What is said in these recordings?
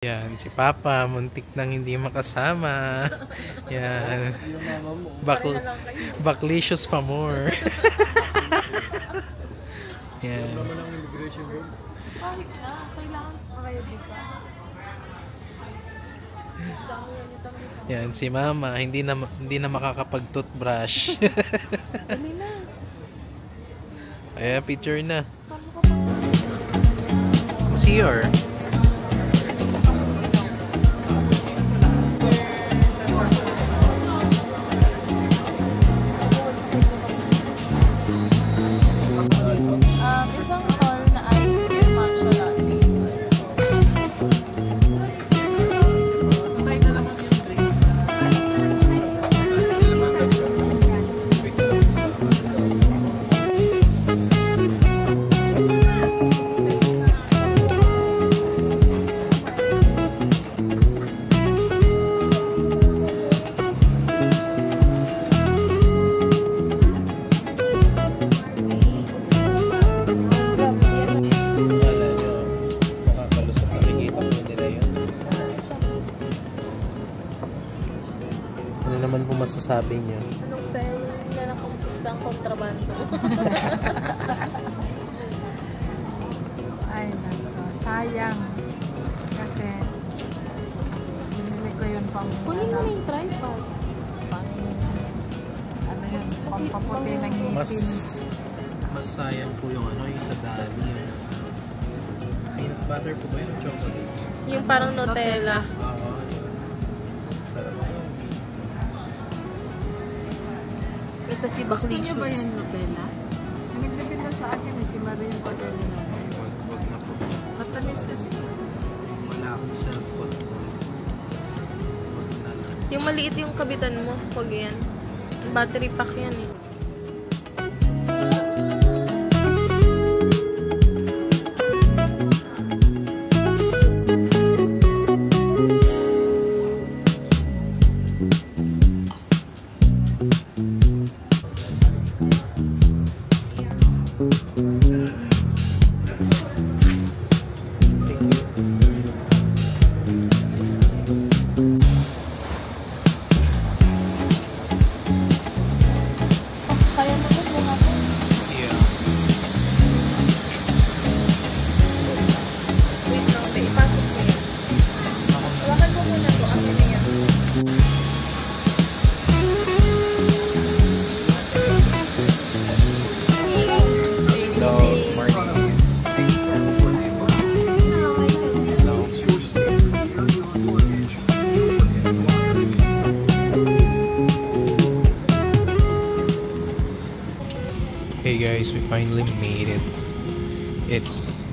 Yan, si Papa, muntik nang hindi makasama. Yan. Baklicious pa more. Yan. Kahit na, kailangan pa kayo dito. Yan, si Mama, hindi na makakapag-toothbrush. Dali na. Ayan, picture na. Paano ka pa? See her. Isang tall na ice cream matcha latte. Ano naman po masasabi niyo? Anong fail na nakumpista ang kontrabando? Ay, nako. Sayang. Kasi, binili ko yun pang... Kunin mo na yung tripod. Pang... Ano yun? Pampaputi ng ngipin. Mas sayang po yung yung sa dali. Peanut butter po ba yun? Chocolate? Yung parang Nutella. Oo. Sarap na yun. Ito si Gusto niyo ba Baklicious. yung Nutella? Ang nagbibinda sa akin si Maria yung pagkali na. Wag na po. Matamis kasi. Wala akong self-control. Wag na lang. Yung maliit yung kabitan mo. Huwag yan. Battery pack yan eh. Kaya naman mo nga po. Yeah. Wait lang, may ipasok ko yan. Hawakan mo muna to. Akin na yan. Hello, good morning. Hello. Hey guys, we finally made it. It's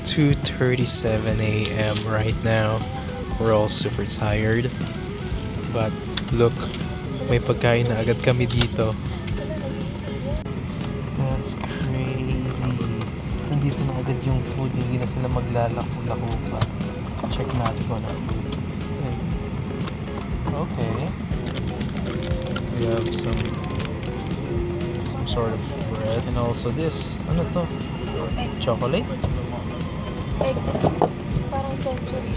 2:37 a.m. right now. We're all super tired. But look, may pagkain na agad kami dito. That's crazy. Nandito na agad yung food, hindi na sila maglalako-lako pa. Check natin kung ano food. Ayan. Okay. We have some sort of bread and also this. Ano to? Chocolate? Egg. Parang century.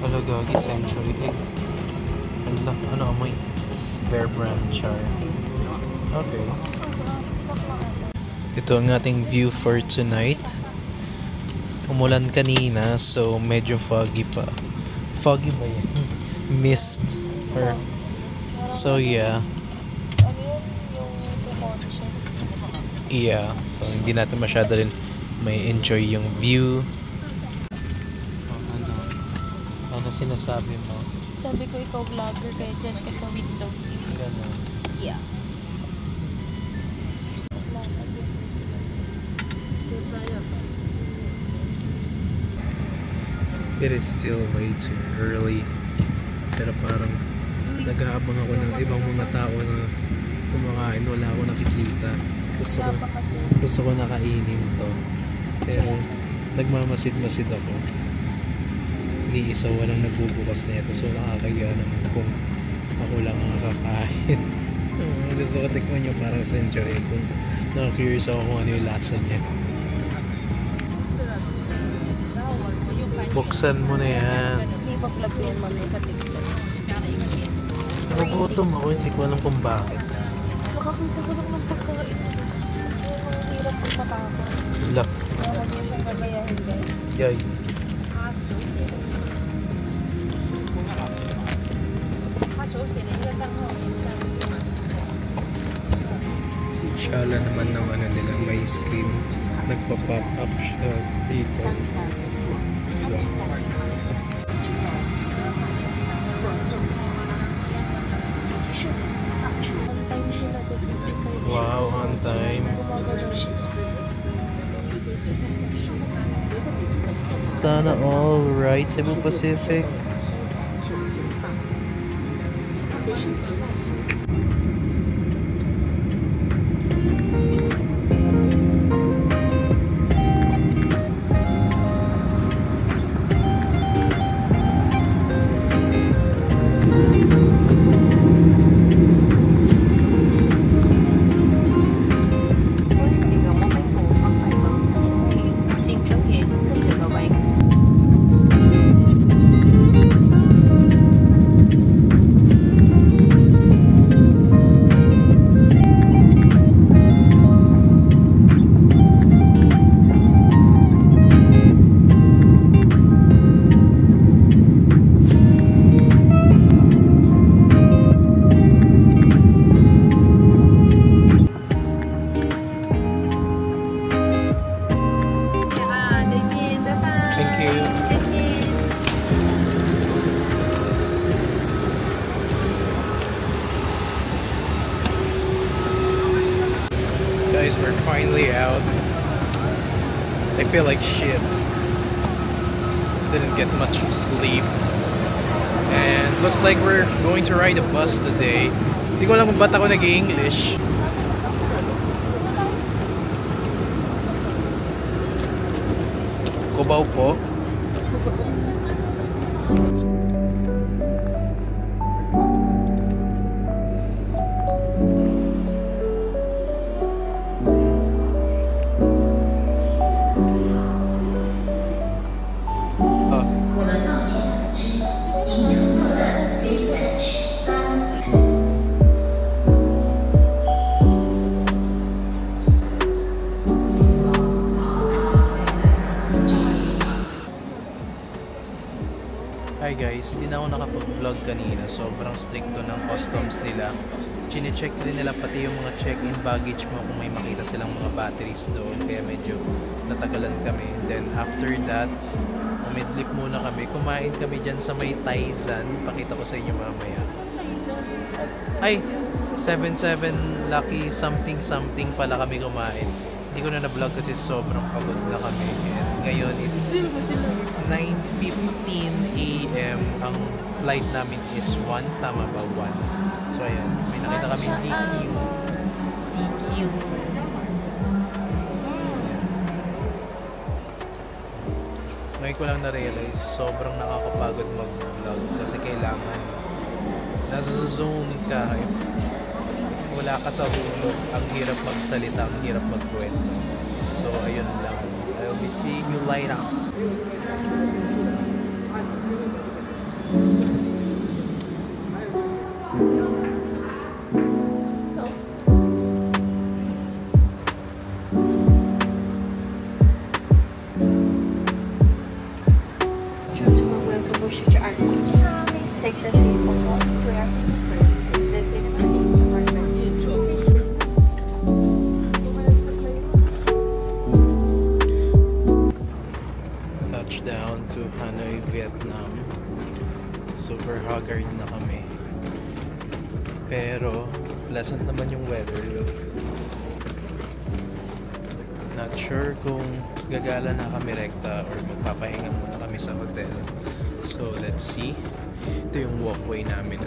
Alagagi century egg. Ano amoy? Bear Brand char. Okay. Ito ang ating view for tonight. Umulan kanina, so medyo foggy pa. Foggy ba yan? Mist. Or, so yeah. Ano yun? Yung sa Moncho. Yeah. So hindi natin masyado rin may enjoy yung view. Ano sinasabi mo? Sabi ko ikaw vlogger kaya dyan ka sa window seat. Ganun. Yeah. It is still way too early. Pero parang nag-aabang ako ng ibang mga tao na kumakain. Wala ako nakikita. Gusto ko nakainin to. Pero nagmamasid-masid ako. Ni isa walang nagbubukas na ito. So nakakaya naman kung ako lang ang kakain. Gusto ko tikman yung parang century. Kung na-curious ako kung ano yung lasa niya. Buksan mo na yan. Hindi pa plug ko yan mamaya sa TikTok. Nagugutom ako, hindi ko alam kung bakit. Makakita ko lang ng pagkain. Ang hirap ang patapon. Lock. Kaya mo siyang gagayahin guys. Yay. Shala naman ng ano nila, may skin. Nagpa-pop up siya dito. Wow, on time. Sana all right, Cebu Pacific. Guys, we're finally out. I feel like shit. Didn't get much sleep. And looks like we're going to ride a bus today. Hindi ko alam kung ba't ako nag-English. Cubao po. Hi guys, hindi na ako nakapag-vlog kanina. Sobrang stricto ng customs nila. Chine-check din nila pati yung mga check-in baggage mo kung may makita silang mga batteries doon. Kaya medyo natagalan kami. Then after that, umidlip muna kami. Kumain kami dyan sa may Taizan. Pakita ko sa inyo mamaya. Ay! 77 Lucky something something pala kami kumain. Hindi ko na na-vlog kasi sobrang pagod na kami. And ngayon it's 9:15 AM. Ang flight namin is 1. Tama ba? 1. So ayan, may nakita kami DQ. Ngayon ko lang na-realize, sobrang nakakapagod mag-vlog kasi kailangan nasa zone ka. If wala ka sa hulog, ang hirap magsalita, ang hirap magkwento. So ayun lang. I will be seeing you later. Touchdown to Hanoi, Vietnam. Super haggard na kami. Pero pleasant naman yung weather. Look. Not sure kung gagala na kami rekta or magpapahinga muna kami sa hotel. So let's see. Ito yung walkway namin.